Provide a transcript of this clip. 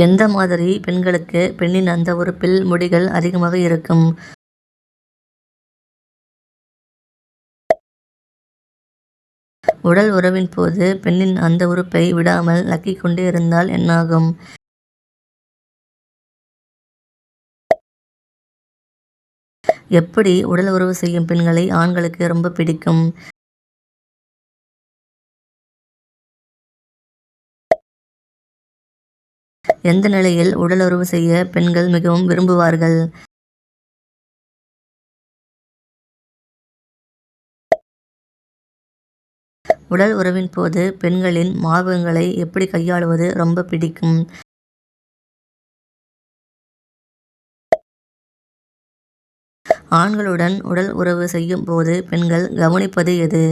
எந்த மாதிரி பெண்களுக்கு பெண்ணின் அந்த உறுப்பில் முடிகள் அதிகமாக இருக்கும்? உடல் உறவின் போது பெண்ணின் அந்த உறுப்பை விடாமல் நக்கிக் கொண்டே இருந்தால் என்னாகும்? எப்படி உடல் உறவு செய்யும் பெண்களை ஆண்களுக்கு ரொம்ப பிடிக்கும்? எந்த நிலையில் உடல் உறவு செய்ய பெண்கள் மிகவும் விரும்புவார்கள்? உடல் உறவின் போது பெண்களின் மார்பகங்களை எப்படி கையாளுவது ரொம்ப பிடிக்கும்? ஆண்களுடன் உடல் உறவு செய்யும் போது பெண்கள் கவனிப்பது எது?